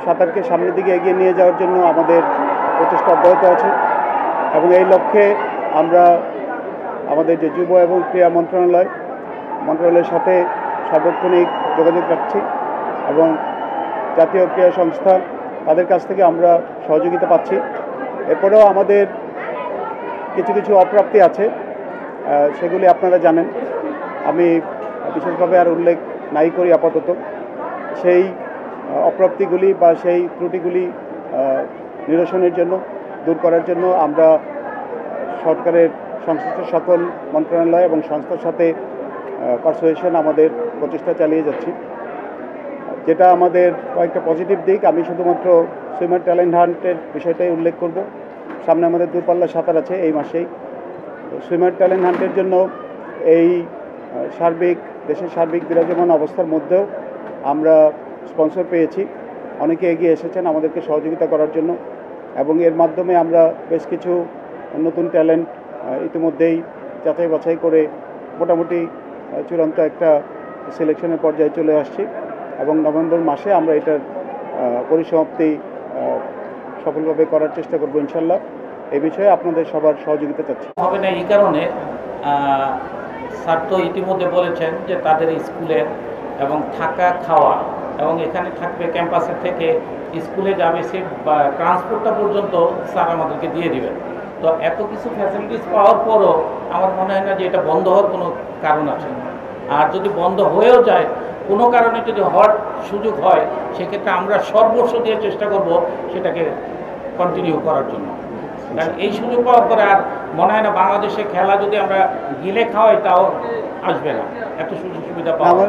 সাঁতারকে সামনের দিকে এগিয়ে নিয়ে যাওয়ার জন্য আমাদের প্রচেষ্টা অব্যাহত আছে এবং এই লক্ষ্যে আমরা আমাদের যে যুব এবং ক্রীড়া মন্ত্রণালয়ের সাথে সার্বক্ষণিক যোগাযোগ রাখছি এবং জাতীয় ক্রীড়া সংস্থা তাদের কাছ থেকে আমরা সহযোগিতা পাচ্ছি। এরপরেও আমাদের কিছু কিছু অপ্রাপ্তি আছে, সেগুলি আপনারা জানেন, আমি বিশেষভাবে আর উল্লেখ নাই করি আপাতত। সেই অপ্রাপ্তিগুলি বা সেই ত্রুটিগুলি নিরসনের জন্য, দূর করার জন্য আমরা সরকারের সংশ্লিষ্ট সকল মন্ত্রণালয় এবং সংস্থার সাথে পার্সুয়েশন আমাদের প্রচেষ্টা চালিয়ে যাচ্ছি। যেটা আমাদের কয়েকটা পজিটিভ দিক, আমি শুধুমাত্র সুইমার ট্যালেন্ট হান্টের বিষয়টাই উল্লেখ করব। সামনে আমাদের দূরপাল্লা সাঁতার আছে এই মাসেই। সুইমার ট্যালেন্ট হান্টের জন্য এই দেশের সার্বিক বিরাজমান অবস্থার মধ্যেও আমরা স্পন্সর পেয়েছি। অনেকে এগিয়ে এসেছেন আমাদেরকে সহযোগিতা করার জন্য এবং এর মাধ্যমে আমরা বেশ কিছু নতুন ট্যালেন্ট ইতিমধ্যেই যাচাই বাছাই করে মোটামুটি চূড়ান্ত একটা সিলেকশনের পর্যায়ে চলে আসছি এবং নভেম্বর মাসে আমরা এটার পরিসমাপ্তি সফলভাবে করার চেষ্টা করব ইনশাল্লাহ। এই বিষয়ে আপনাদের সবার সহযোগিতা চাচ্ছি। হবে না এই কারণে স্যার তো ইতিমধ্যে বলেছেন যে তাদের স্কুলের এবং থাকা খাওয়া এবং এখানে থাকবে ক্যাম্পাসের থেকে স্কুলে যাবে সে ট্রান্সপোর্টটা পর্যন্ত স্যার আমাদেরকে দিয়ে দেবেন। তো এত কিছু ফ্যাসিলিটিস পাওয়ার পরও আমার মনে হয় না যে এটা বন্ধ হওয়ার কোনো কারণ আছে। আর যদি বন্ধ হয়েও যায়, কোনো কারণে যদি হওয়ার সুযোগ হয়, সেক্ষেত্রে আমরা সর্বস্ব দিয়ে চেষ্টা করব সেটাকে কন্টিনিউ করার জন্য। কারণ এই সুযোগ পাওয়ার পরে আর মনে হয় না বাংলাদেশে খেলা যদি আমরা গিলে খাওয়াই তাও আসবে না, এত সুযোগ সুবিধা পাওয়া।